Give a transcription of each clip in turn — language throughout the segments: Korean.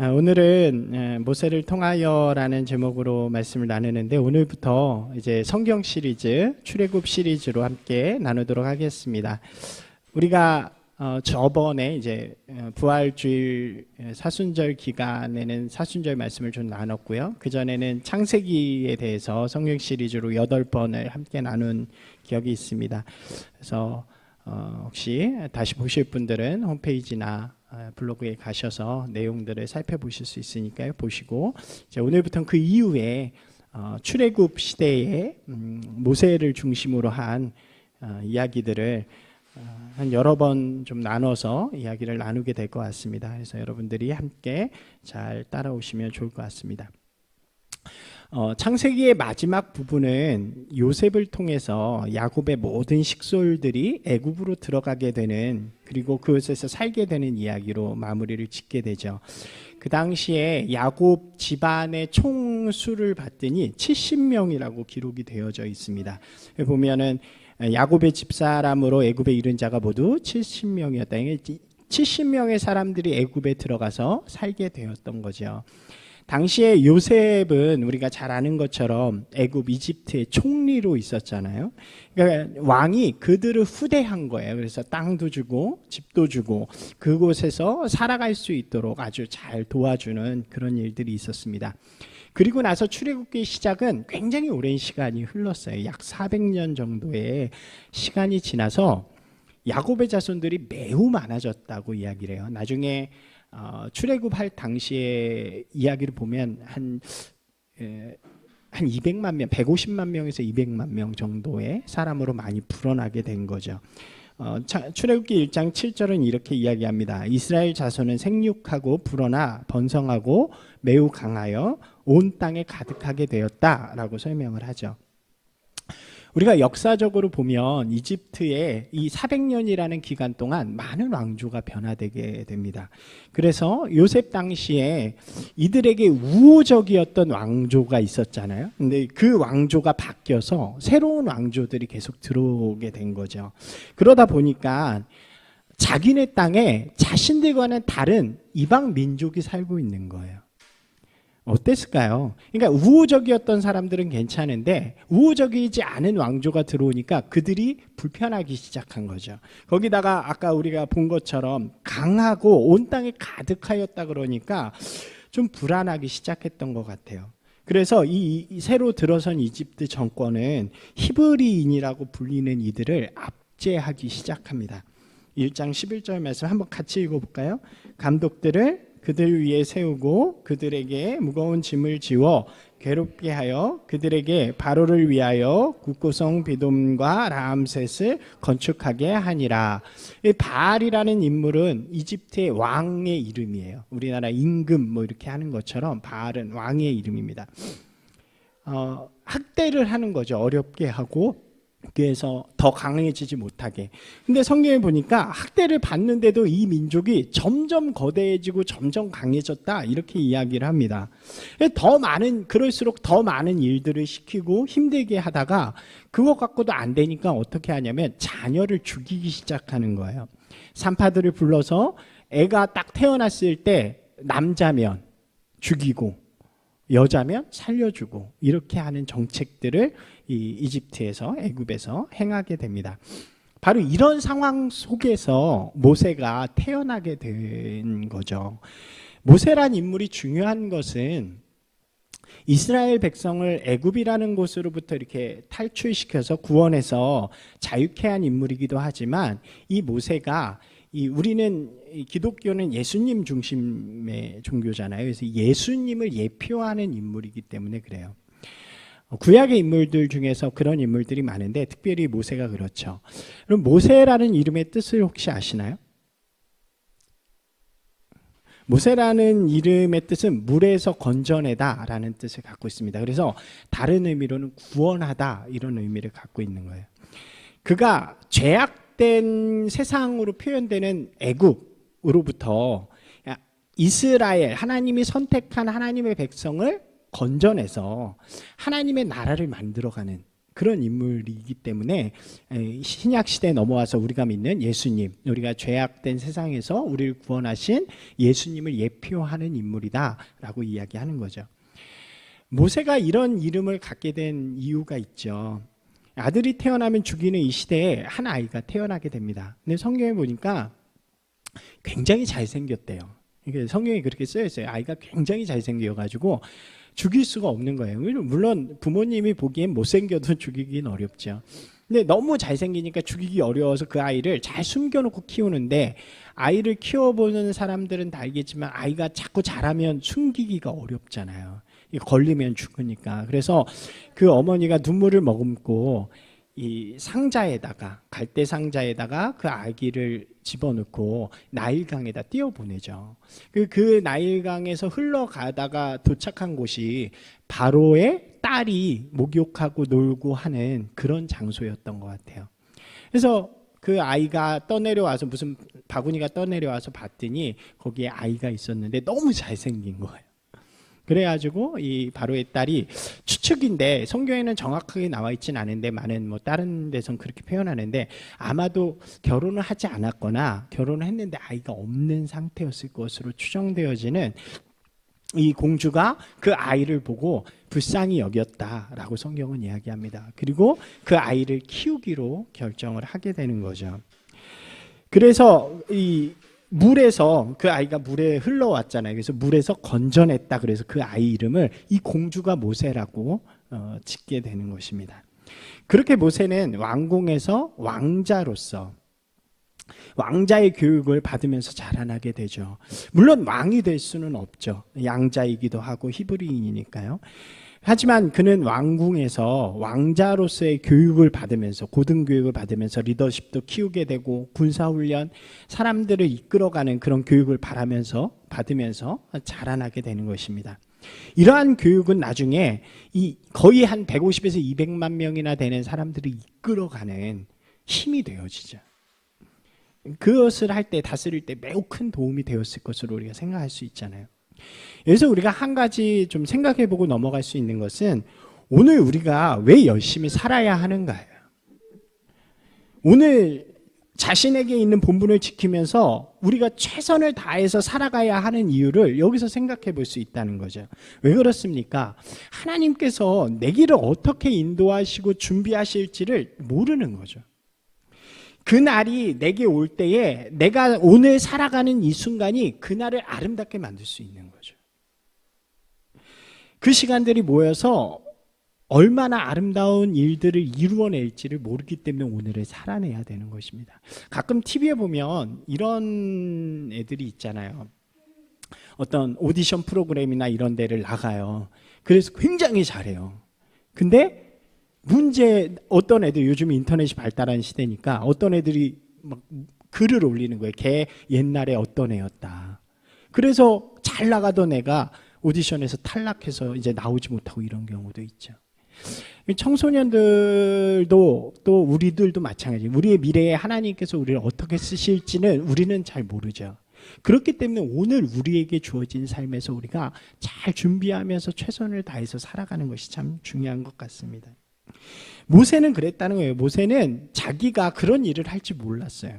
오늘은 모세를 통하여라는 제목으로 말씀을 나누는데 오늘부터 이제 성경 시리즈, 출애굽 시리즈로 함께 나누도록 하겠습니다. 우리가 저번에 이제 부활주일 사순절 기간에는 사순절 말씀을 좀 나눴고요. 그 전에는 창세기에 대해서 성경 시리즈로 8번을 함께 나눈 기억이 있습니다. 그래서 혹시 다시 보실 분들은 홈페이지나 블로그에 가셔서 내용들을 살펴보실 수 있으니까요. 보시고 이제 오늘부터는 그 이후에 출애굽 시대에 모세를 중심으로 한 이야기들을 한 여러 번 좀 나눠서 이야기를 나누게 될 것 같습니다. 그래서 여러분들이 함께 잘 따라오시면 좋을 것 같습니다. 창세기의 마지막 부분은 요셉을 통해서 야곱의 모든 식솔들이 애굽으로 들어가게 되는, 그리고 그곳에서 살게 되는 이야기로 마무리를 짓게 되죠. 그 당시에 야곱 집안의 총수를 봤더니 70명이라고 기록이 되어져 있습니다. 보면은 야곱의 집사람으로 애굽에 이른 자가 모두 70명이었다. 70명의 사람들이 애굽에 들어가서 살게 되었던 거죠. 당시에 요셉은 우리가 잘 아는 것처럼 애굽 이집트의 총리로 있었잖아요. 그러니까 왕이 그들을 후대한 거예요. 그래서 땅도 주고 집도 주고 그곳에서 살아갈 수 있도록 아주 잘 도와주는 그런 일들이 있었습니다. 그리고 나서 출애굽기의 시작은 굉장히 오랜 시간이 흘렀어요. 약 400년 정도의 시간이 지나서 야곱의 자손들이 매우 많아졌다고 이야기를 해요. 나중에 출애굽할 당시의 이야기를 보면 한 200만 명, 150만 명에서 200만 명 정도의 사람으로 많이 불어나게 된 거죠. 출애굽기 1장 7절은 이렇게 이야기합니다. 이스라엘 자손은 생육하고 불어나 번성하고 매우 강하여 온 땅에 가득하게 되었다라고 설명을 하죠. 우리가 역사적으로 보면 이집트의 이 400년이라는 기간 동안 많은 왕조가 변화되게 됩니다. 그래서 요셉 당시에 이들에게 우호적이었던 왕조가 있었잖아요. 근데 그 왕조가 바뀌어서 새로운 왕조들이 계속 들어오게 된 거죠. 그러다 보니까 자기네 땅에 자신들과는 다른 이방 민족이 살고 있는 거예요. 어땠을까요? 그러니까 우호적이었던 사람들은 괜찮은데 우호적이지 않은 왕조가 들어오니까 그들이 불편하기 시작한 거죠. 거기다가 아까 우리가 본 것처럼 강하고 온 땅에 가득하였다 그러니까 좀 불안하기 시작했던 것 같아요. 그래서 이 새로 들어선 이집트 정권은 히브리인이라고 불리는 이들을 압제하기 시작합니다. 1장 11절 말씀 한번 같이 읽어볼까요? 감독들을 그들 위에 세우고 그들에게 무거운 짐을 지워 괴롭게 하여 그들에게 바로를 위하여 국고성 비돔과 라암셋을 건축하게 하니라. 이 바알이라는 인물은 이집트의 왕의 이름이에요. 우리나라 임금 뭐 이렇게 하는 것처럼 바알은 왕의 이름입니다. 학대를 하는 거죠. 어렵게 하고 그래서 더 강해지지 못하게. 근데 성경에 보니까 학대를 받는데도 이 민족이 점점 거대해지고 점점 강해졌다 이렇게 이야기를 합니다. 그럴수록 더 많은 일들을 시키고 힘들게 하다가 그거 갖고도 안 되니까 어떻게 하냐면 자녀를 죽이기 시작하는 거예요. 산파들을 불러서 애가 딱 태어났을 때 남자면 죽이고 여자면 살려주고 이렇게 하는 정책들을 이 이집트에서 애굽에서 행하게 됩니다. 바로 이런 상황 속에서 모세가 태어나게 된 거죠. 모세란 인물이 중요한 것은 이스라엘 백성을 애굽이라는 곳으로부터 이렇게 탈출시켜서 구원해서 자유케 한 인물이기도 하지만 이 모세가 우리는 기독교는 예수님 중심의 종교잖아요. 그래서 예수님을 예표하는 인물이기 때문에 그래요. 구약의 인물들 중에서 그런 인물들이 많은데 특별히 모세가 그렇죠. 그럼 모세라는 이름의 뜻을 혹시 아시나요? 모세라는 이름의 뜻은 물에서 건져내다 라는 뜻을 갖고 있습니다. 그래서 다른 의미로는 구원하다 이런 의미를 갖고 있는 거예요. 그가 죄악된 세상으로 표현되는 애굽으로부터 이스라엘, 하나님이 선택한 하나님의 백성을 건져내서 하나님의 나라를 만들어가는 그런 인물이기 때문에 신약 시대에 넘어와서 우리가 믿는 예수님, 우리가 죄악된 세상에서 우리를 구원하신 예수님을 예표하는 인물이다라고 이야기하는 거죠. 모세가 이런 이름을 갖게 된 이유가 있죠. 아들이 태어나면 죽이는 이 시대에 한 아이가 태어나게 됩니다. 근데 성경에 보니까 굉장히 잘생겼대요. 성경에 그렇게 쓰여 있어요. 아이가 굉장히 잘생겨가지고 죽일 수가 없는 거예요. 물론 부모님이 보기엔 못생겨도 죽이긴 어렵죠. 근데 너무 잘생기니까 죽이기 어려워서 그 아이를 잘 숨겨놓고 키우는데, 아이를 키워보는 사람들은 다 알겠지만 아이가 자꾸 자라면 숨기기가 어렵잖아요. 걸리면 죽으니까. 그래서 그 어머니가 눈물을 머금고 이 상자에다가, 갈대 상자에다가 그 아기를 집어넣고 나일강에다 띄워보내죠. 그 나일강에서 흘러가다가 도착한 곳이 바로의 딸이 목욕하고 놀고 하는 그런 장소였던 것 같아요. 그래서 그 아이가 떠내려와서, 무슨 바구니가 떠내려와서 봤더니 거기에 아이가 있었는데 너무 잘생긴 거예요. 그래가지고 이 바로의 딸이, 추측인데 성경에는 정확하게 나와 있지는 않은데 많은 다른 데선 그렇게 표현하는데, 아마도 결혼을 하지 않았거나 결혼을 했는데 아이가 없는 상태였을 것으로 추정되어지는, 이 공주가 그 아이를 보고 불쌍히 여겼다라고 성경은 이야기합니다. 그리고 그 아이를 키우기로 결정을 하게 되는 거죠. 그래서 이 물에서, 그 아이가 물에 흘러왔잖아요. 그래서 물에서 건져냈다. 그래서 그 아이 이름을 이 공주가 모세라고 짓게 되는 것입니다. 그렇게 모세는 왕궁에서 왕자로서 왕자의 교육을 받으면서 자라나게 되죠. 물론 왕이 될 수는 없죠. 양자이기도 하고 히브리인이니까요. 하지만 그는 왕궁에서 왕자로서의 교육을 받으면서, 고등교육을 받으면서 리더십도 키우게 되고, 군사훈련, 사람들을 이끌어가는 그런 교육을 받으면서 자라나게 되는 것입니다. 이러한 교육은 나중에 거의 한 150에서 200만 명이나 되는 사람들을 이끌어가는 힘이 되어지죠. 그것을 할 때, 다스릴 때 매우 큰 도움이 되었을 것으로 우리가 생각할 수 있잖아요. 여기서 우리가 한 가지 좀 생각해보고 넘어갈 수 있는 것은, 오늘 우리가 왜 열심히 살아야 하는가예요. 오늘 자신에게 있는 본분을 지키면서 우리가 최선을 다해서 살아가야 하는 이유를 여기서 생각해 볼 수 있다는 거죠. 왜 그렇습니까? 하나님께서 내 길을 어떻게 인도하시고 준비하실지를 모르는 거죠. 그 날이 내게 올 때에 내가 오늘 살아가는 이 순간이 그 날을 아름답게 만들 수 있는 거죠. 그 시간들이 모여서 얼마나 아름다운 일들을 이루어낼지를 모르기 때문에 오늘을 살아내야 되는 것입니다. 가끔 TV에 보면 이런 애들이 있잖아요. 어떤 오디션 프로그램이나 이런 데를 나가요. 그래서 굉장히 잘해요. 근데 어떤 애들, 요즘 인터넷이 발달한 시대니까 어떤 애들이 막 글을 올리는 거예요. 걔 옛날에 어떤 애였다. 그래서 잘 나가던 애가 오디션에서 탈락해서 이제 나오지 못하고, 이런 경우도 있죠. 청소년들도, 또 우리들도 마찬가지예요. 우리의 미래에 하나님께서 우리를 어떻게 쓰실지는 우리는 잘 모르죠. 그렇기 때문에 오늘 우리에게 주어진 삶에서 우리가 잘 준비하면서 최선을 다해서 살아가는 것이 참 중요한 것 같습니다. 모세는 그랬다는 거예요. 모세는 자기가 그런 일을 할지 몰랐어요.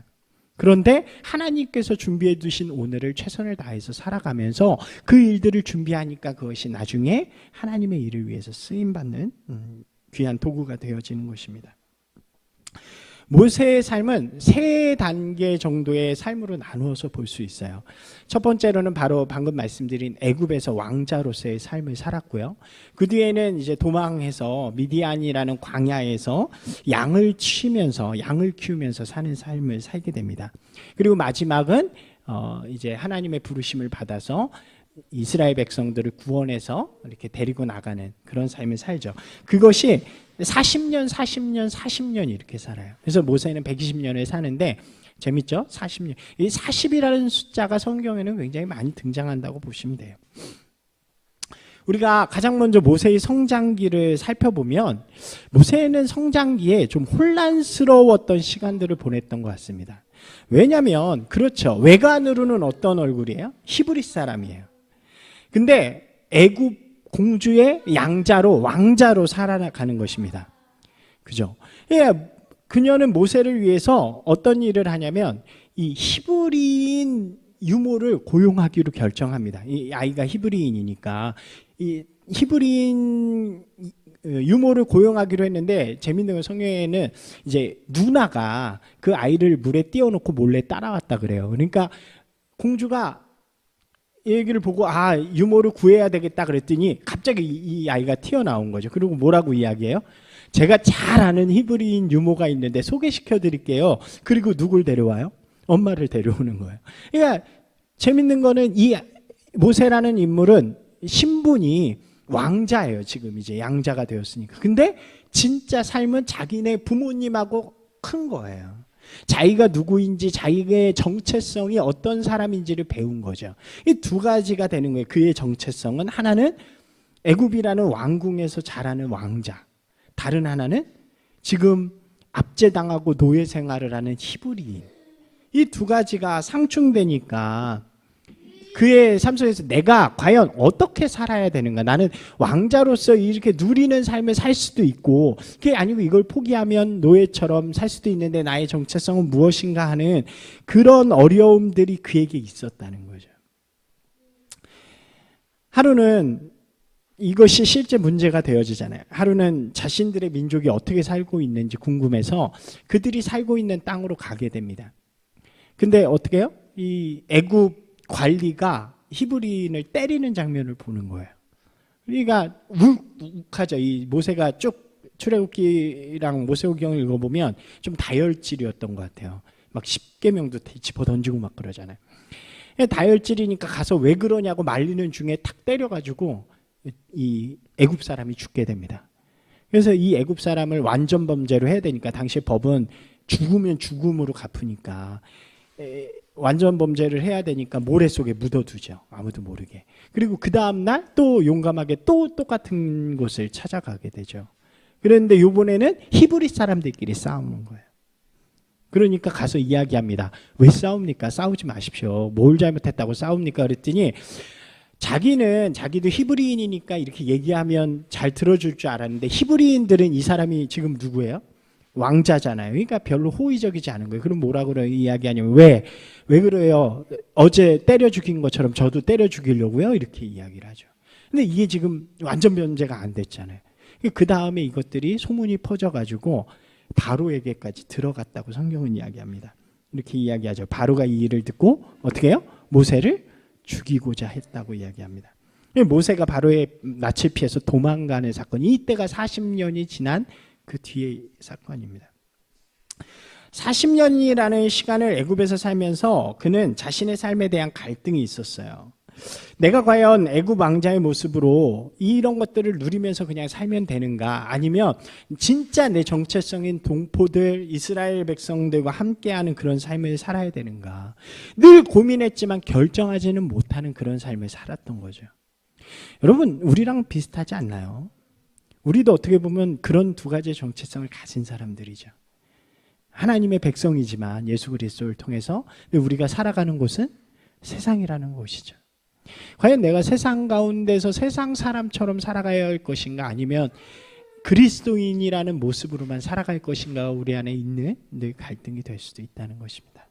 그런데 하나님께서 준비해 두신 오늘을 최선을 다해서 살아가면서 그 일들을 준비하니까 그것이 나중에 하나님의 일을 위해서 쓰임받는 귀한 도구가 되어지는 것입니다. 모세의 삶은 세 단계 정도의 삶으로 나누어서 볼 수 있어요. 첫 번째로는 바로 방금 말씀드린 애굽에서 왕자로서의 삶을 살았고요. 그 뒤에는 이제 도망해서 미디안이라는 광야에서 양을 키우면서 사는 삶을 살게 됩니다. 그리고 마지막은 이제 하나님의 부르심을 받아서 이스라엘 백성들을 구원해서 이렇게 데리고 나가는 그런 삶을 살죠. 그것이 40년 이렇게 살아요. 그래서 모세는 120년을 사는데, 재밌죠? 40년. 이 40이라는 숫자가 성경에는 굉장히 많이 등장한다고 보시면 돼요. 우리가 가장 먼저 모세의 성장기를 살펴보면, 모세는 성장기에 좀 혼란스러웠던 시간들을 보냈던 것 같습니다. 왜냐하면 그렇죠. 외관으로는 어떤 얼굴이에요? 히브리 사람이에요. 근데 애굽 공주의 양자로, 왕자로 살아가는 것입니다. 그죠? 예, 그녀는 모세를 위해서 어떤 일을 하냐면 이 히브리인 유모를 고용하기로 결정합니다. 이 아이가 히브리인이니까 이 히브리인 유모를 고용하기로 했는데, 재밌는 건 성경에는 이제 누나가 그 아이를 물에 띄워놓고 몰래 따라왔다 그래요. 그러니까 공주가 이 얘기를 보고 유모를 구해야 되겠다 그랬더니 갑자기 이 아이가 튀어나온 거죠. 그리고 뭐라고 이야기해요? 제가 잘 아는 히브리인 유모가 있는데 소개시켜 드릴게요. 그리고 누굴 데려와요? 엄마를 데려오는 거예요. 그러니까 재밌는 거는 이 모세라는 인물은 신분이 왕자예요. 지금 이제 양자가 되었으니까. 근데 진짜 삶은 자기네 부모님하고 큰 거예요. 자기가 누구인지, 자기의 정체성이 어떤 사람인지를 배운 거죠. 이 두 가지가 되는 거예요. 그의 정체성은, 하나는 애굽이라는 왕궁에서 자라는 왕자, 다른 하나는 지금 압제당하고 노예 생활을 하는 히브리인. 이 두 가지가 상충되니까 그의 삶 속에서 내가 과연 어떻게 살아야 되는가, 나는 왕자로서 이렇게 누리는 삶을 살 수도 있고 그게 아니고 이걸 포기하면 노예처럼 살 수도 있는데 나의 정체성은 무엇인가 하는 그런 어려움들이 그에게 있었다는 거죠. 하루는 이것이 실제 문제가 되어지잖아요. 하루는 자신들의 민족이 어떻게 살고 있는지 궁금해서 그들이 살고 있는 땅으로 가게 됩니다. 근데 어떻게 해요? 이 애굽 관리가 히브리인을 때리는 장면을 보는 거예요. 그러니까 욱욱하죠. 이 모세가 쭉 출애굽기랑 모세오경을 읽어보면 좀 다혈질이었던 것 같아요. 막 10계명도 집어 던지고 막 그러잖아요. 다혈질이니까 가서 왜 그러냐고 말리는 중에 탁 때려가지고 이 애굽 사람이 죽게 됩니다. 그래서 이 애굽 사람을 완전 범죄로 해야 되니까 당시 법은 죽으면 죽음으로 갚으니까 완전 범죄를 해야 되니까 모래 속에 묻어두죠. 아무도 모르게. 그리고 그 다음날 또 용감하게 또 똑같은 곳을 찾아가게 되죠. 그런데 이번에는 히브리 사람들끼리 싸우는 거예요. 그러니까 가서 이야기합니다. 왜 싸웁니까? 싸우지 마십시오. 뭘 잘못했다고 싸웁니까? 그랬더니 자기도 히브리인이니까 이렇게 얘기하면 잘 들어줄 줄 알았는데 히브리인들은 이 사람이 지금 누구예요? 왕자잖아요. 그러니까 별로 호의적이지 않은 거예요. 그럼 뭐라고 이야기하냐면 왜 그래요? 어제 때려 죽인 것처럼 저도 때려 죽이려고요? 이렇게 이야기를 하죠. 근데 이게 지금 완전 변제가 안 됐잖아요. 그 다음에 이것들이 소문이 퍼져가지고 바로에게까지 들어갔다고 성경은 이야기합니다. 이렇게 이야기하죠. 바로가 이 일을 듣고 어떻게 해요? 모세를 죽이고자 했다고 이야기합니다. 모세가 바로의 낯을 피해서 도망가는 사건, 이때가 40년이 지난 그 뒤의 사건입니다. 40년이라는 시간을 애굽에서 살면서 그는 자신의 삶에 대한 갈등이 있었어요. 내가 과연 애굽 왕자의 모습으로 이런 것들을 누리면서 그냥 살면 되는가, 아니면 진짜 내 정체성인 동포들, 이스라엘 백성들과 함께하는 그런 삶을 살아야 되는가, 늘 고민했지만 결정하지는 못하는 그런 삶을 살았던 거죠. 여러분, 우리랑 비슷하지 않나요? 우리도 어떻게 보면 그런 두 가지의 정체성을 가진 사람들이죠. 하나님의 백성이지만 예수 그리스도를 통해서 우리가 살아가는 곳은 세상이라는 곳이죠. 과연 내가 세상 가운데서 세상 사람처럼 살아가야 할 것인가, 아니면 그리스도인이라는 모습으로만 살아갈 것인가, 우리 안에 있는 늘 갈등이 될 수도 있다는 것입니다.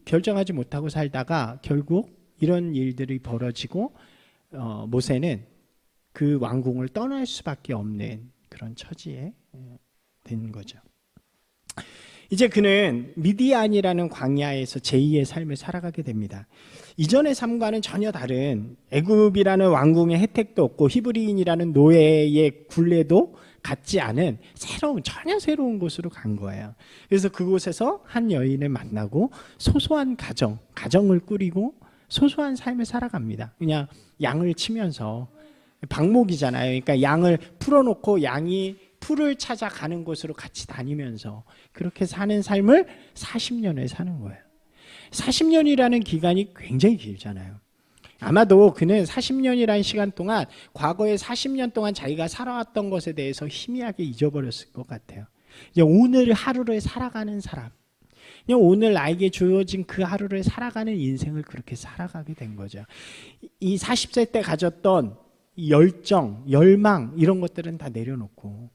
결정하지 못하고 살다가 결국 이런 일들이 벌어지고 모세는 그 왕궁을 떠날 수밖에 없는 그런 처지에 된 거죠. 이제 그는 미디안이라는 광야에서 제2의 삶을 살아가게 됩니다. 이전의 삶과는 전혀 다른, 애굽이라는 왕궁의 혜택도 없고 히브리인이라는 노예의 굴레도 갖지 않은 전혀 새로운 곳으로 간 거예요. 그래서 그곳에서 한 여인을 만나고 소소한 가정을 꾸리고 소소한 삶을 살아갑니다. 그냥 양을 치면서, 방목이잖아요. 그러니까 양을 풀어놓고 양이 풀을 찾아가는 곳으로 같이 다니면서 그렇게 사는 삶을 40년을 사는 거예요. 40년이라는 기간이 굉장히 길잖아요. 아마도 그는 40년이라는 시간 동안, 과거에 40년 동안 자기가 살아왔던 것에 대해서 희미하게 잊어버렸을 것 같아요. 이제 오늘 하루를 살아가는 사람, 그냥 오늘 나에게 주어진 그 하루를 살아가는 인생을 그렇게 살아가게 된 거죠. 이 40세 때 가졌던 열정, 열망, 이런 것들은 다 내려놓고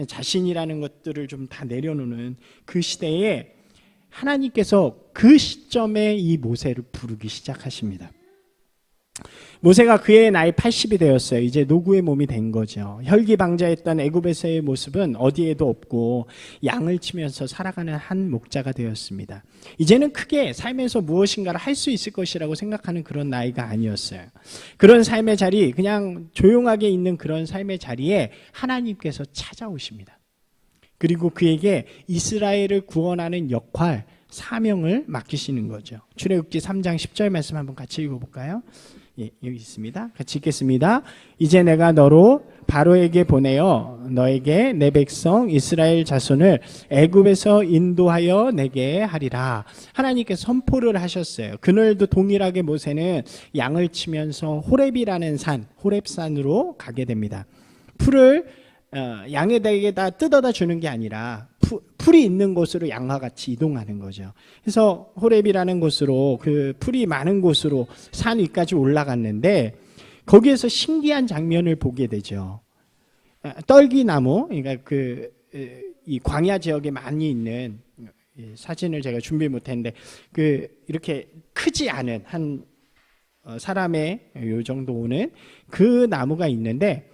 자신이라는 것들을 좀 다 내려놓는 그 시대에 하나님께서 그 시점에 이 모세를 부르기 시작하십니다. 모세가 그의 나이 80이 되었어요. 이제 노구의 몸이 된 거죠. 혈기방자했던 애굽에서의 모습은 어디에도 없고 양을 치면서 살아가는 한 목자가 되었습니다. 이제는 크게 삶에서 무엇인가를 할 수 있을 것이라고 생각하는 그런 나이가 아니었어요. 그런 삶의 자리, 그냥 조용하게 있는 그런 삶의 자리에 하나님께서 찾아오십니다. 그리고 그에게 이스라엘을 구원하는 역할, 사명을 맡기시는 거죠. 출애굽기 3장 10절 말씀 한번 같이 읽어볼까요? 예, 여기 있습니다. 같이 읽겠습니다. 이제 내가 너로 바로에게 보내어 너에게 내 백성 이스라엘 자손을 애굽에서 인도하여 내게 하리라. 하나님께서 선포를 하셨어요. 그날도 동일하게 모세는 양을 치면서 호렙이라는 산, 호렙산으로 가게 됩니다. 풀을 양에다가 뜯어다 주는 게 아니라 풀이 있는 곳으로 양과 같이 이동하는 거죠. 그래서 호렙이라는 곳으로, 그 풀이 많은 곳으로 산 위까지 올라갔는데 거기에서 신기한 장면을 보게 되죠. 떨기나무, 그러니까 이 광야 지역에 많이 있는, 사진을 제가 준비 못했는데 이렇게 크지 않은 한 사람의 요 정도 오는 그 나무가 있는데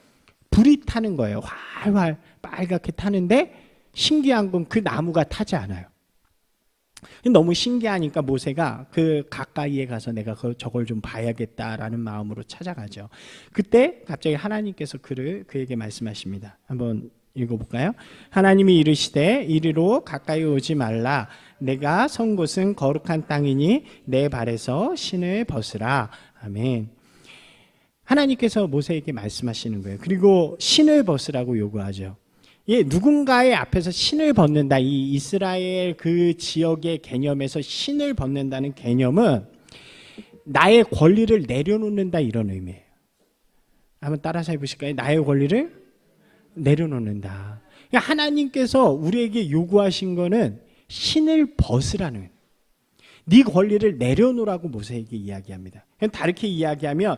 불이 타는 거예요. 활활 빨갛게 타는데 신기한 건 그 나무가 타지 않아요. 너무 신기하니까 모세가 그 가까이에 가서 내가 저걸 좀 봐야겠다라는 마음으로 찾아가죠. 그때 갑자기 하나님께서 그에게 말씀하십니다. 한번 읽어볼까요? 하나님이 이르시되 이리로 가까이 오지 말라. 내가 선 곳은 거룩한 땅이니 내 발에서 신을 벗으라. 아멘. 하나님께서 모세에게 말씀하시는 거예요. 그리고 신을 벗으라고 요구하죠. 예, 누군가의 앞에서 신을 벗는다. 이 이스라엘 그 지역의 개념에서 신을 벗는다는 개념은 나의 권리를 내려놓는다, 이런 의미예요. 한번 따라서 해보실까요? 나의 권리를 내려놓는다. 그러니까 하나님께서 우리에게 요구하신 거는 신을 벗으라는, 네 권리를 내려놓으라고 모세에게 이야기합니다. 다르게 이야기하면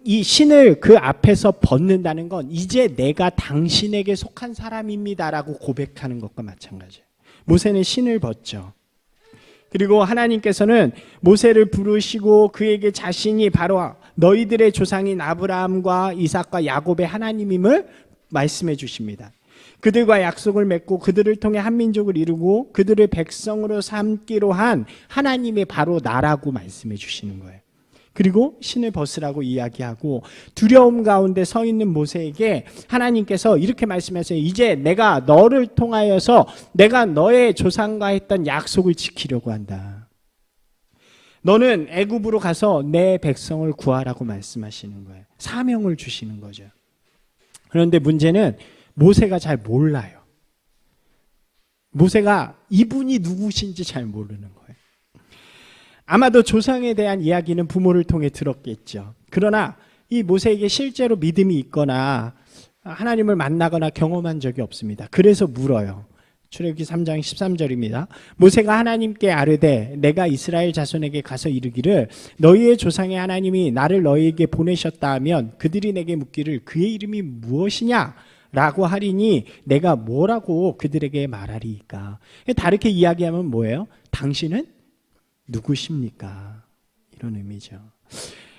이 신을 그 앞에서 벗는다는 건 이제 내가 당신에게 속한 사람입니다라고 고백하는 것과 마찬가지예요. 모세는 신을 벗죠. 그리고 하나님께서는 모세를 부르시고 그에게 자신이 바로 너희들의 조상인 아브라함과 이삭과 야곱의 하나님임을 말씀해 주십니다. 그들과 약속을 맺고 그들을 통해 한 민족을 이루고 그들을 백성으로 삼기로 한 하나님이 바로 나라고 말씀해 주시는 거예요. 그리고 신을 벗으라고 이야기하고 두려움 가운데 서 있는 모세에게 하나님께서 이렇게 말씀하세요. 이제 내가 너를 통하여서 내가 너의 조상과 했던 약속을 지키려고 한다. 너는 애굽으로 가서 내 백성을 구하라고 말씀하시는 거예요. 사명을 주시는 거죠. 그런데 문제는 모세가 잘 몰라요. 모세가 이분이 누구신지 잘 모르는 거예요. 아마도 조상에 대한 이야기는 부모를 통해 들었겠죠. 그러나 이 모세에게 실제로 믿음이 있거나 하나님을 만나거나 경험한 적이 없습니다. 그래서 물어요. 출애굽기 3장 13절입니다. 모세가 하나님께 아뢰되 내가 이스라엘 자손에게 가서 이르기를 너희의 조상의 하나님이 나를 너희에게 보내셨다 하면 그들이 내게 묻기를 그의 이름이 무엇이냐? 라고 하리니 내가 뭐라고 그들에게 말하리이까? 다르게 이야기하면 뭐예요? 당신은 누구십니까? 이런 의미죠.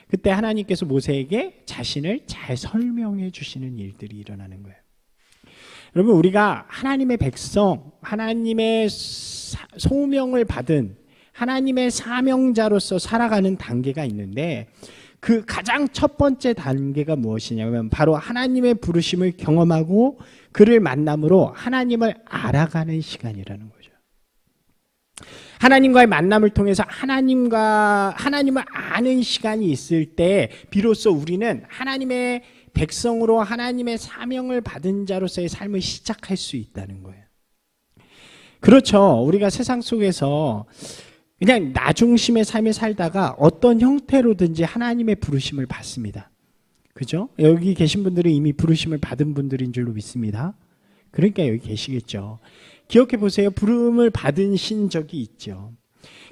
그때 하나님께서 모세에게 자신을 잘 설명해 주시는 일들이 일어나는 거예요. 여러분, 우리가 하나님의 백성, 하나님의 소명을 받은 하나님의 사명자로서 살아가는 단계가 있는데 그 가장 첫 번째 단계가 무엇이냐면 바로 하나님의 부르심을 경험하고 그를 만남으로 하나님을 알아가는 시간이라는 거죠. 하나님과의 만남을 통해서 하나님을 아는 시간이 있을 때 비로소 우리는 하나님의 백성으로 하나님의 사명을 받은 자로서의 삶을 시작할 수 있다는 거예요. 그렇죠. 우리가 세상 속에서 그냥 나 중심의 삶을 살다가 어떤 형태로든지 하나님의 부르심을 받습니다. 그죠? 여기 계신 분들은 이미 부르심을 받은 분들인 줄로 믿습니다. 그러니까 여기 계시겠죠. 기억해 보세요. 부름을 받으신 적이 있죠.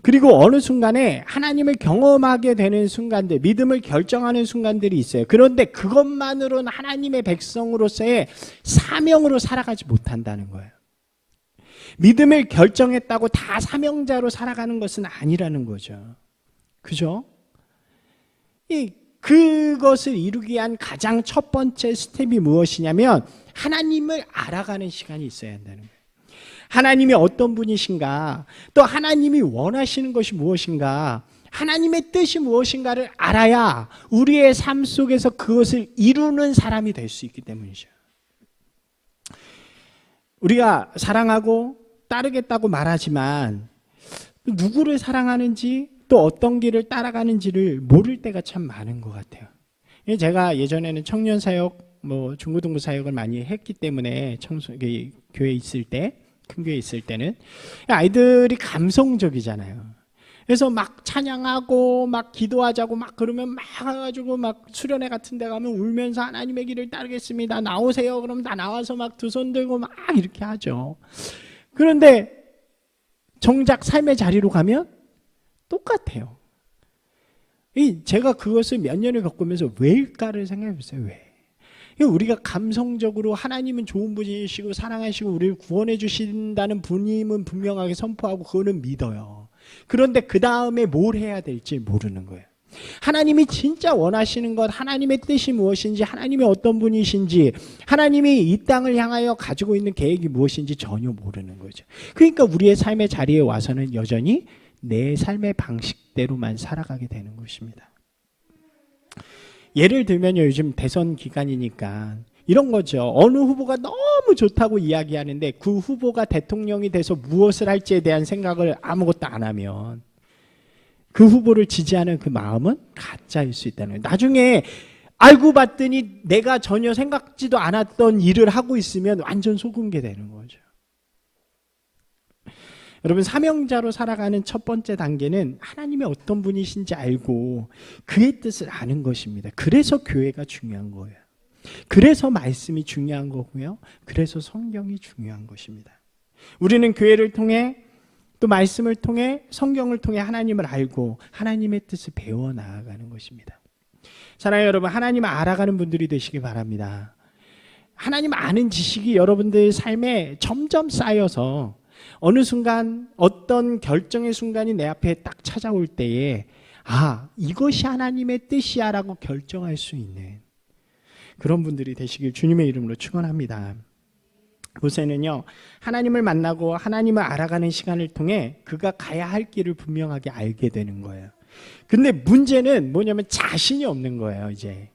그리고 어느 순간에 하나님을 경험하게 되는 순간들, 믿음을 결정하는 순간들이 있어요. 그런데 그것만으로는 하나님의 백성으로서의 사명으로 살아가지 못한다는 거예요. 믿음을 결정했다고 다 사명자로 살아가는 것은 아니라는 거죠. 그죠? 그것을 이루기 위한 가장 첫 번째 스텝이 무엇이냐면 하나님을 알아가는 시간이 있어야 한다는 거예요. 하나님이 어떤 분이신가, 또 하나님이 원하시는 것이 무엇인가, 하나님의 뜻이 무엇인가를 알아야 우리의 삶 속에서 그것을 이루는 사람이 될 수 있기 때문이죠. 우리가 사랑하고 따르겠다고 말하지만 누구를 사랑하는지 또 어떤 길을 따라가는지를 모를 때가 참 많은 것 같아요. 제가 예전에는 청년 사역, 중고등부 사역을 많이 했기 때문에 교회에 있을 때, 큰 교회에 있을 때는 아이들이 감성적이잖아요. 그래서 막 찬양하고 막 기도하자고 막 그러면 막 가지고 막 수련회 같은 데 가면 울면서 하나님의 길을 따르겠습니다. 나오세요. 그럼 다 나와서 막 두 손 들고 막 이렇게 하죠. 그런데 정작 삶의 자리로 가면 똑같아요. 제가 그것을 몇 년을 겪으면서 왜일까를 생각해 보세요. 왜? 우리가 감성적으로 하나님은 좋은 분이시고 사랑하시고 우리를 구원해 주신다는 분임은 분명하게 선포하고 그거는 믿어요. 그런데 그 다음에 뭘 해야 될지 모르는 거예요. 하나님이 진짜 원하시는 것, 하나님의 뜻이 무엇인지, 하나님이 어떤 분이신지, 하나님이 이 땅을 향하여 가지고 있는 계획이 무엇인지 전혀 모르는 거죠. 그러니까 우리의 삶의 자리에 와서는 여전히 내 삶의 방식대로만 살아가게 되는 것입니다. 예를 들면요, 요즘 대선 기간이니까 이런 거죠. 어느 후보가 너무 좋다고 이야기하는데 그 후보가 대통령이 돼서 무엇을 할지에 대한 생각을 아무것도 안 하면 그 후보를 지지하는 그 마음은 가짜일 수 있다는 거예요. 나중에 알고 봤더니 내가 전혀 생각지도 않았던 일을 하고 있으면 완전 속은 게 되는 거죠. 여러분, 사명자로 살아가는 첫 번째 단계는 하나님의 어떤 분이신지 알고 그의 뜻을 아는 것입니다. 그래서 교회가 중요한 거예요. 그래서 말씀이 중요한 거고요. 그래서 성경이 중요한 것입니다. 우리는 교회를 통해 또 말씀을 통해 성경을 통해 하나님을 알고 하나님의 뜻을 배워 나아가는 것입니다. 사랑하는 여러분, 하나님을 알아가는 분들이 되시기 바랍니다. 하나님 아는 지식이 여러분들 삶에 점점 쌓여서 어느 순간 어떤 결정의 순간이 내 앞에 딱 찾아올 때에 이것이 하나님의 뜻이야 라고 결정할 수 있는 그런 분들이 되시길 주님의 이름으로 축원합니다. 모세는요, 하나님을 만나고 하나님을 알아가는 시간을 통해 그가 가야 할 길을 분명하게 알게 되는 거예요. 근데 문제는 뭐냐면 자신이 없는 거예요. 이제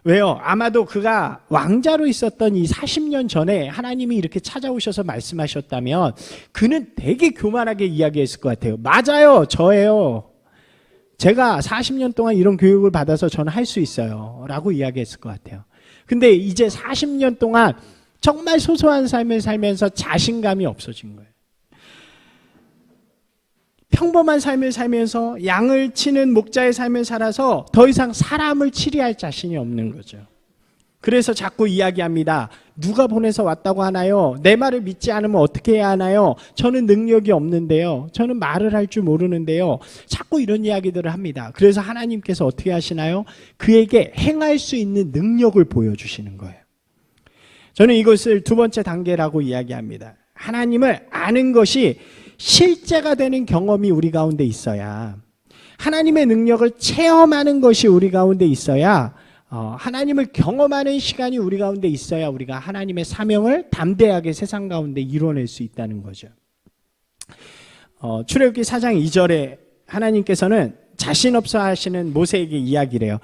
왜요? 아마도 그가 왕자로 있었던 이 40년 전에 하나님이 이렇게 찾아오셔서 말씀하셨다면 그는 되게 교만하게 이야기했을 것 같아요. 맞아요, 저예요. 제가 40년 동안 이런 교육을 받아서 저는 할 수 있어요 라고 이야기했을 것 같아요. 근데 이제 40년 동안 정말 소소한 삶을 살면서 자신감이 없어진 거예요. 평범한 삶을 살면서 양을 치는 목자의 삶을 살아서 더 이상 사람을 치리할 자신이 없는 거죠. 그래서 자꾸 이야기합니다. 누가 보내서 왔다고 하나요? 내 말을 믿지 않으면 어떻게 해야 하나요? 저는 능력이 없는데요. 저는 말을 할 줄 모르는데요. 자꾸 이런 이야기들을 합니다. 그래서 하나님께서 어떻게 하시나요? 그에게 행할 수 있는 능력을 보여주시는 거예요. 저는 이것을 두 번째 단계라고 이야기합니다. 하나님을 아는 것이 실제가 되는 경험이 우리 가운데 있어야, 하나님의 능력을 체험하는 것이 우리 가운데 있어야, 하나님을 경험하는 시간이 우리 가운데 있어야 우리가 하나님의 사명을 담대하게 세상 가운데 이뤄낼 수 있다는 거죠. 출애굽기 4장 2절에 하나님께서는 자신 없어 하시는 모세에게 이야기를 해요.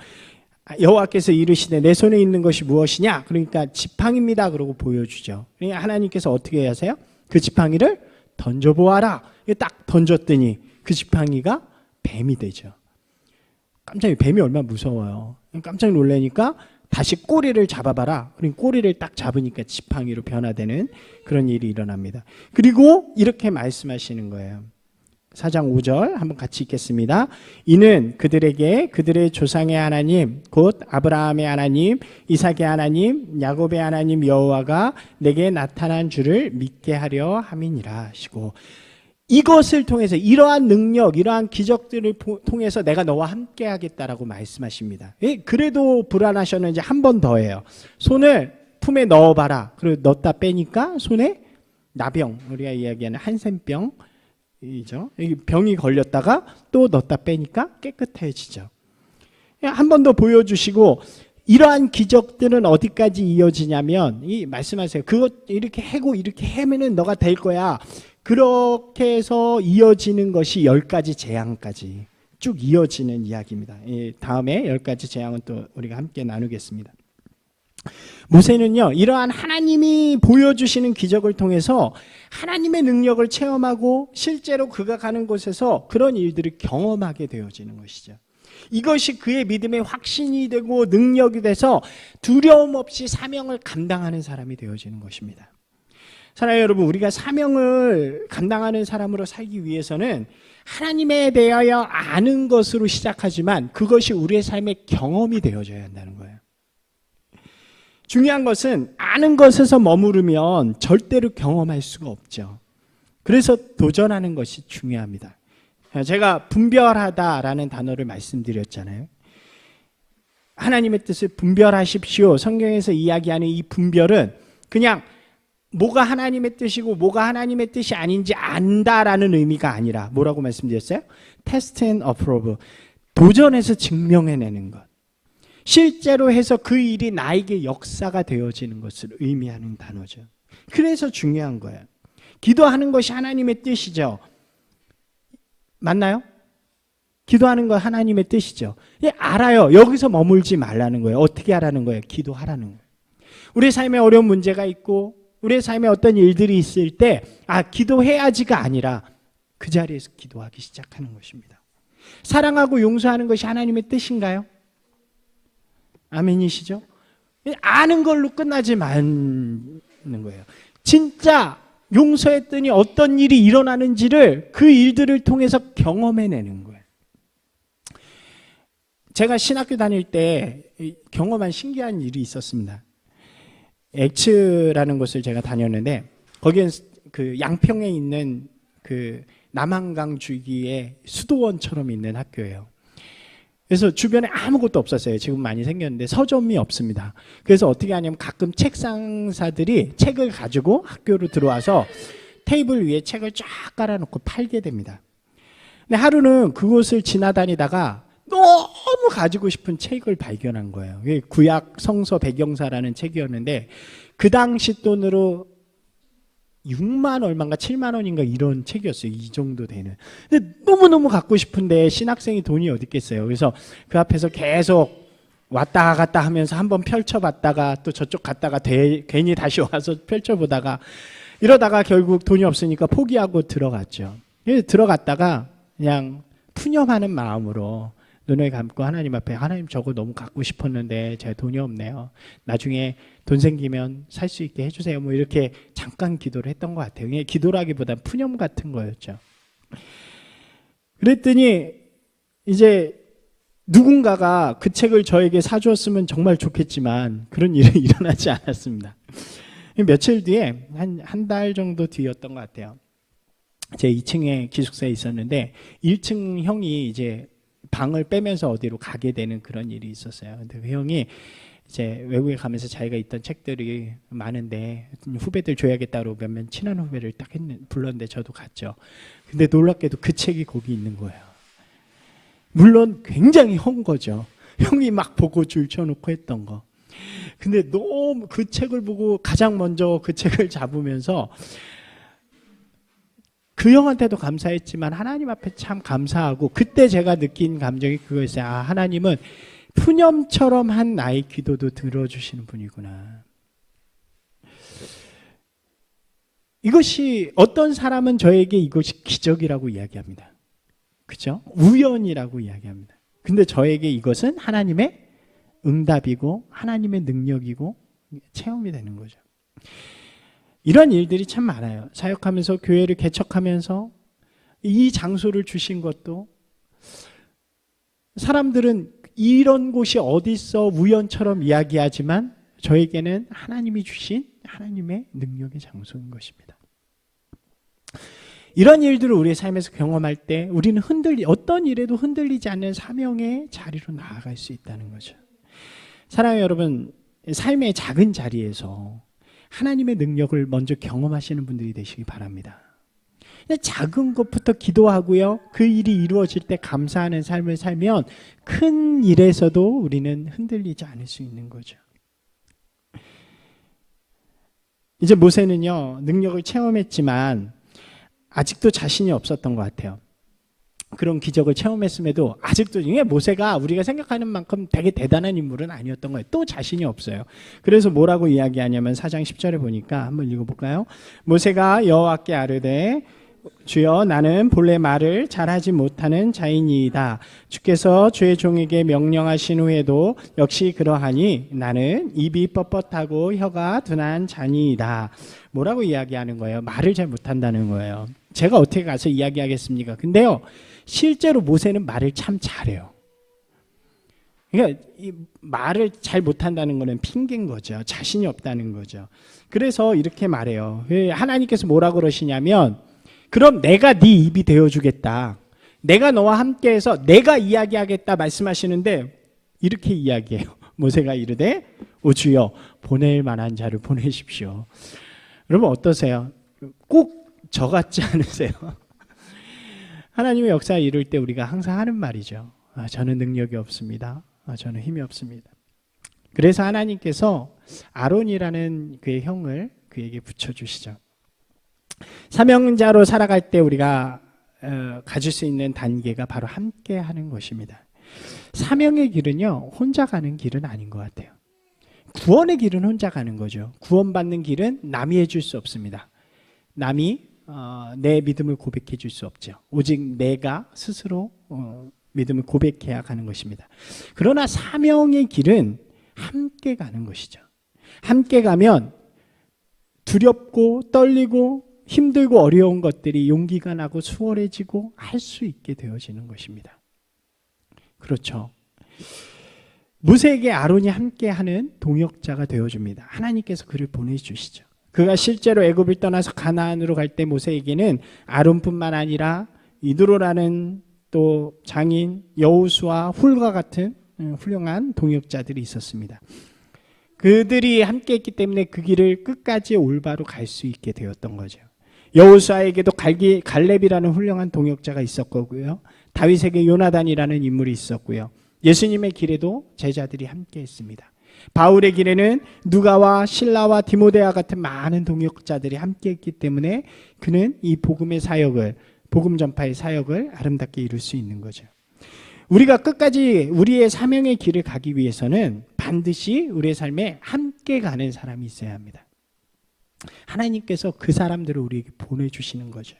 여호와께서 이르시되 내 손에 있는 것이 무엇이냐? 그러니까 지팡이입니다. 그러고 보여주죠. 그러니까 하나님께서 어떻게 하세요? 그 지팡이를 던져보아라. 딱 던졌더니 그 지팡이가 뱀이 되죠. 깜짝이야. 뱀이 얼마나 무서워요. 깜짝 놀라니까 다시 꼬리를 잡아봐라. 그러니까 꼬리를 딱 잡으니까 지팡이로 변화되는 그런 일이 일어납니다. 그리고 이렇게 말씀하시는 거예요. 4장 5절 한번 같이 읽겠습니다. 이는 그들에게 그들의 조상의 하나님 곧 아브라함의 하나님, 이삭의 하나님, 야곱의 하나님 여호와가 내게 나타난 줄을 믿게 하려 함이니라 하시고, 이것을 통해서 이러한 능력, 이러한 기적들을 통해서 내가 너와 함께 하겠다라고 말씀하십니다. 그래도 불안하셨는지 한 번 더 해요. 손을 품에 넣어봐라. 그리고 넣었다 빼니까 손에 나병, 우리가 이야기하는 한센병이죠. 병이 걸렸다가 또 넣었다 빼니까 깨끗해지죠. 한 번 더 보여주시고, 이러한 기적들은 어디까지 이어지냐면, 말씀하세요. 그것 이렇게 해고 이렇게 하면은 너가 될 거야. 그렇게 해서 이어지는 것이 10가지 재앙까지 쭉 이어지는 이야기입니다. 다음에 10가지 재앙은 또 우리가 함께 나누겠습니다. 모세는요, 이러한 하나님이 보여주시는 기적을 통해서 하나님의 능력을 체험하고 실제로 그가 가는 곳에서 그런 일들을 경험하게 되어지는 것이죠. 이것이 그의 믿음의 확신이 되고 능력이 돼서 두려움 없이 사명을 감당하는 사람이 되어지는 것입니다. 사랑하는 여러분, 우리가 사명을 감당하는 사람으로 살기 위해서는 하나님에 대하여 아는 것으로 시작하지만 그것이 우리의 삶의 경험이 되어져야 한다는 거예요. 중요한 것은 아는 것에서 머무르면 절대로 경험할 수가 없죠. 그래서 도전하는 것이 중요합니다. 제가 분별하다라는 단어를 말씀드렸잖아요. 하나님의 뜻을 분별하십시오. 성경에서 이야기하는 이 분별은 그냥 뭐가 하나님의 뜻이고 뭐가 하나님의 뜻이 아닌지 안다라는 의미가 아니라 뭐라고 말씀드렸어요? Test and approve. 도전해서 증명해내는 것. 실제로 해서 그 일이 나에게 역사가 되어지는 것을 의미하는 단어죠. 그래서 중요한 거예요. 기도하는 것이 하나님의 뜻이죠. 맞나요? 기도하는 건 하나님의 뜻이죠. 예, 알아요. 여기서 머물지 말라는 거예요. 어떻게 하라는 거예요? 기도하라는 거예요. 우리 삶에 어려운 문제가 있고 우리의 삶에 어떤 일들이 있을 때 기도해야지가 아니라 그 자리에서 기도하기 시작하는 것입니다. 사랑하고 용서하는 것이 하나님의 뜻인가요? 아멘이시죠? 아는 걸로 끝나지 않는 거예요. 진짜 용서했더니 어떤 일이 일어나는지를 그 일들을 통해서 경험해내는 거예요. 제가 신학교 다닐 때 경험한 신기한 일이 있었습니다. 엑츠라는 곳을 제가 다녔는데 거기는 그 양평에 있는 그 남한강 줄기의 수도원처럼 있는 학교예요. 그래서 주변에 아무것도 없었어요. 지금 많이 생겼는데 서점이 없습니다. 그래서 어떻게 하냐면 가끔 책상사들이 책을 가지고 학교로 들어와서 테이블 위에 책을 쫙 깔아놓고 팔게 됩니다. 근데 하루는 그곳을 지나다니다가 너무 가지고 싶은 책을 발견한 거예요. 구약 성서 백영사라는 책이었는데 그 당시 돈으로 6만 얼마인가 7만 원인가 이런 책이었어요. 이 정도 되는. 근데 너무너무 갖고 싶은데 신학생이 돈이 어디 있겠어요. 그래서 그 앞에서 계속 왔다 갔다 하면서 한번 펼쳐봤다가 또 저쪽 갔다가 괜히 다시 와서 펼쳐보다가 이러다가 결국 돈이 없으니까 포기하고 들어갔죠. 그래서 들어갔다가 그냥 푸념하는 마음으로 눈을 감고 하나님 앞에 하나님 저거 너무 갖고 싶었는데 제가 돈이 없네요. 나중에 돈 생기면 살 수 있게 해주세요. 뭐 이렇게 잠깐 기도를 했던 것 같아요. 그냥 기도라기보단 푸념 같은 거였죠. 그랬더니 이제 누군가가 그 책을 저에게 사주었으면 정말 좋겠지만 그런 일은 일어나지 않았습니다. 며칠 뒤에 한 달 정도 뒤였던 것 같아요. 제 2층에 기숙사에 있었는데 1층 형이 이제 방을 빼면서 어디로 가게 되는 그런 일이 있었어요. 근데 그 형이 이제 외국에 가면서 자기가 있던 책들이 많은데 후배들 줘야겠다고 몇몇 친한 후배를 딱 불렀는데 저도 갔죠. 근데 놀랍게도 그 책이 거기 있는 거예요. 물론 굉장히 헌 거죠. 형이 막 보고 줄 쳐놓고 했던 거. 근데 너무 그 책을 보고 가장 먼저 그 책을 잡으면서 그 형한테도 감사했지만 하나님 앞에 참 감사하고 그때 제가 느낀 감정이 그거였어요. 하나님은 푸념처럼 한 나의 기도도 들어주시는 분이구나. 이것이 어떤 사람은 저에게 이것이 기적이라고 이야기합니다. 그죠? 우연이라고 이야기합니다. 근데 저에게 이것은 하나님의 응답이고 하나님의 능력이고 체험이 되는 거죠. 이런 일들이 참 많아요. 사역하면서 교회를 개척하면서 이 장소를 주신 것도 사람들은 이런 곳이 어디 있어 우연처럼 이야기하지만 저에게는 하나님이 주신 하나님의 능력의 장소인 것입니다. 이런 일들을 우리의 삶에서 경험할 때 우리는 어떤 일에도 흔들리지 않는 사명의 자리로 나아갈 수 있다는 거죠. 사랑하는 여러분, 삶의 작은 자리에서 하나님의 능력을 먼저 경험하시는 분들이 되시기 바랍니다. 작은 것부터 기도하고요, 그 일이 이루어질 때 감사하는 삶을 살면 큰 일에서도 우리는 흔들리지 않을 수 있는 거죠. 이제 모세는요, 능력을 체험했지만 아직도 자신이 없었던 것 같아요. 그런 기적을 체험했음에도 아직도 모세가 우리가 생각하는 만큼 되게 대단한 인물은 아니었던 거예요. 또 자신이 없어요. 그래서 뭐라고 이야기하냐면 4장 10절에 보니까 한번 읽어볼까요? 모세가 여호와께 아뢰되 주여 나는 본래 말을 잘하지 못하는 자이니이다. 주께서 주의 종에게 명령하신 후에도 역시 그러하니 나는 입이 뻣뻣하고 혀가 둔한 자니이다. 뭐라고 이야기하는 거예요? 말을 잘 못한다는 거예요. 제가 어떻게 가서 이야기하겠습니까? 근데요, 실제로 모세는 말을 참 잘해요. 그러니까 이 말을 잘 못한다는 거는 핑계인 거죠. 자신이 없다는 거죠. 그래서 이렇게 말해요. 하나님께서 뭐라고 그러시냐면, 그럼 내가 네 입이 되어주겠다. 내가 너와 함께해서 내가 이야기하겠다 말씀하시는데 이렇게 이야기해요. 모세가 이르되 오 주여 보낼 만한 자를 보내십시오. 여러분 어떠세요? 꼭 저 같지 않으세요? 하나님의 역사에 이룰 때 우리가 항상 하는 말이죠. 저는 능력이 없습니다. 저는 힘이 없습니다. 그래서 하나님께서 아론이라는 그의 형을 그에게 붙여주시죠. 사명자로 살아갈 때 우리가 가질 수 있는 단계가 바로 함께 하는 것입니다. 사명의 길은요, 혼자 가는 길은 아닌 것 같아요. 구원의 길은 혼자 가는 거죠. 구원받는 길은 남이 해줄 수 없습니다. 남이 내 믿음을 고백해 줄 수 없죠. 오직 내가 스스로 믿음을 고백해야 가는 것입니다. 그러나 사명의 길은 함께 가는 것이죠. 함께 가면 두렵고 떨리고 힘들고 어려운 것들이 용기가 나고 수월해지고 할 수 있게 되어지는 것입니다. 그렇죠. 모세에게 아론이 함께하는 동역자가 되어줍니다. 하나님께서 그를 보내주시죠. 그가 실제로 애굽을 떠나서 가나안으로 갈 때 모세에게는 아론뿐만 아니라 이드로라는 또 장인 여호수아 훌과 같은 훌륭한 동역자들이 있었습니다. 그들이 함께했기 때문에 그 길을 끝까지 올바로 갈 수 있게 되었던 거죠. 여호수아에게도 갈렙이라는 훌륭한 동역자가 있었고요. 다윗에게 요나단이라는 인물이 있었고요. 예수님의 길에도 제자들이 함께했습니다. 바울의 길에는 누가와 실라와 디모데와 같은 많은 동역자들이 함께했기 때문에 그는 이 복음의 사역을, 복음 전파의 사역을 아름답게 이룰 수 있는 거죠. 우리가 끝까지 우리의 사명의 길을 가기 위해서는 반드시 우리의 삶에 함께 가는 사람이 있어야 합니다. 하나님께서 그 사람들을 우리에게 보내주시는 거죠.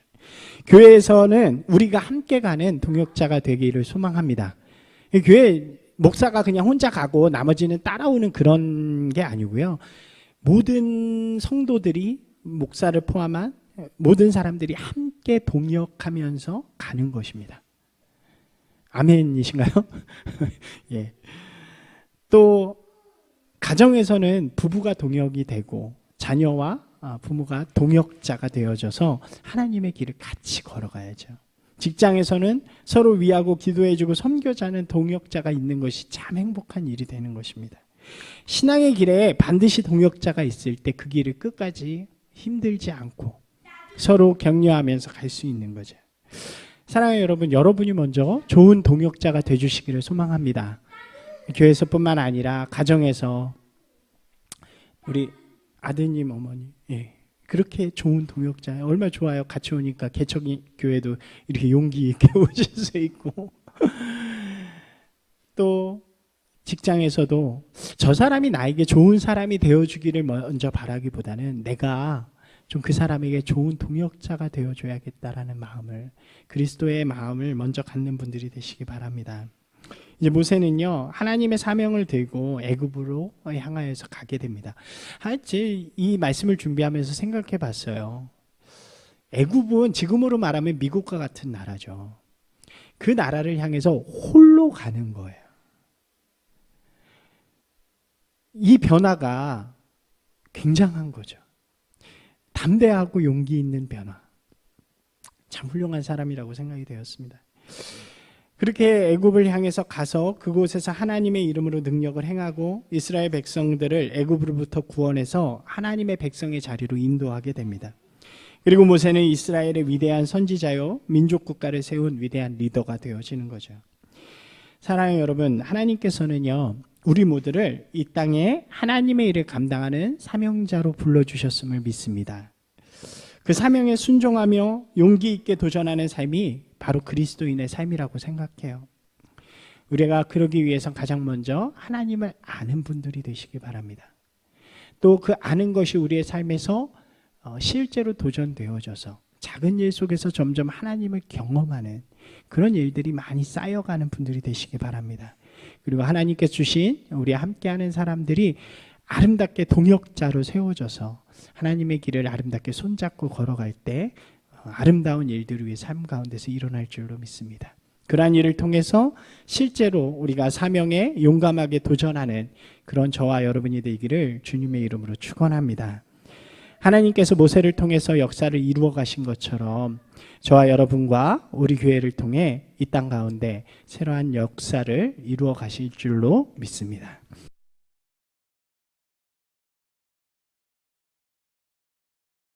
교회에서는 우리가 함께 가는 동역자가 되기를 소망합니다. 교회 목사가 그냥 혼자 가고 나머지는 따라오는 그런 게 아니고요. 모든 성도들이, 목사를 포함한 모든 사람들이 함께 동역하면서 가는 것입니다. 아멘이신가요? 예. 또 가정에서는 부부가 동역이 되고 자녀와 부모가 동역자가 되어져서 하나님의 길을 같이 걸어가야죠. 직장에서는 서로 위하고 기도해주고 섬겨자는 동역자가 있는 것이 참 행복한 일이 되는 것입니다. 신앙의 길에 반드시 동역자가 있을 때 그 길을 끝까지 힘들지 않고 서로 격려하면서 갈 수 있는 거죠. 사랑하는 여러분, 여러분이 먼저 좋은 동역자가 되주시기를 소망합니다. 교회에서뿐만 아니라 가정에서 우리 아드님, 어머니, 예, 그렇게 좋은 동역자 얼마나 좋아요. 같이 오니까 개척이 교회도 이렇게 용기 있게 오실 수 있고 또 직장에서도 저 사람이 나에게 좋은 사람이 되어주기를 먼저 바라기보다는 내가 좀 그 사람에게 좋은 동역자가 되어줘야겠다라는 마음을, 그리스도의 마음을 먼저 갖는 분들이 되시기 바랍니다. 이제 모세는요, 하나님의 사명을 들고 애굽으로 향하여서 가게 됩니다. 이 말씀을 준비하면서 생각해 봤어요. 애굽은 지금으로 말하면 미국과 같은 나라죠. 그 나라를 향해서 홀로 가는 거예요. 이 변화가 굉장한 거죠. 담대하고 용기 있는 변화. 참 훌륭한 사람이라고 생각이 되었습니다. 그렇게 애굽을 향해서 가서 그곳에서 하나님의 이름으로 능력을 행하고 이스라엘 백성들을 애굽으로부터 구원해서 하나님의 백성의 자리로 인도하게 됩니다. 그리고 모세는 이스라엘의 위대한 선지자요 민족 국가를 세운 위대한 리더가 되어지는 거죠. 사랑하는 여러분, 하나님께서는요 우리 모두를 이 땅에 하나님의 일을 감당하는 사명자로 불러주셨음을 믿습니다. 그 사명에 순종하며 용기 있게 도전하는 삶이 바로 그리스도인의 삶이라고 생각해요. 우리가 그러기 위해서 가장 먼저 하나님을 아는 분들이 되시기 바랍니다. 또 그 아는 것이 우리의 삶에서 실제로 도전되어져서 작은 일 속에서 점점 하나님을 경험하는 그런 일들이 많이 쌓여가는 분들이 되시기 바랍니다. 그리고 하나님께서 주신 우리 함께하는 사람들이 아름답게 동역자로 세워져서 하나님의 길을 아름답게 손잡고 걸어갈 때 아름다운 일들을 위해 삶 가운데서 일어날 줄로 믿습니다. 그러한 일을 통해서 실제로 우리가 사명에 용감하게 도전하는 그런 저와 여러분이 되기를 주님의 이름으로 축원합니다. 하나님께서 모세를 통해서 역사를 이루어 가신 것처럼 저와 여러분과 우리 교회를 통해 이 땅 가운데 새로운 역사를 이루어 가실 줄로 믿습니다.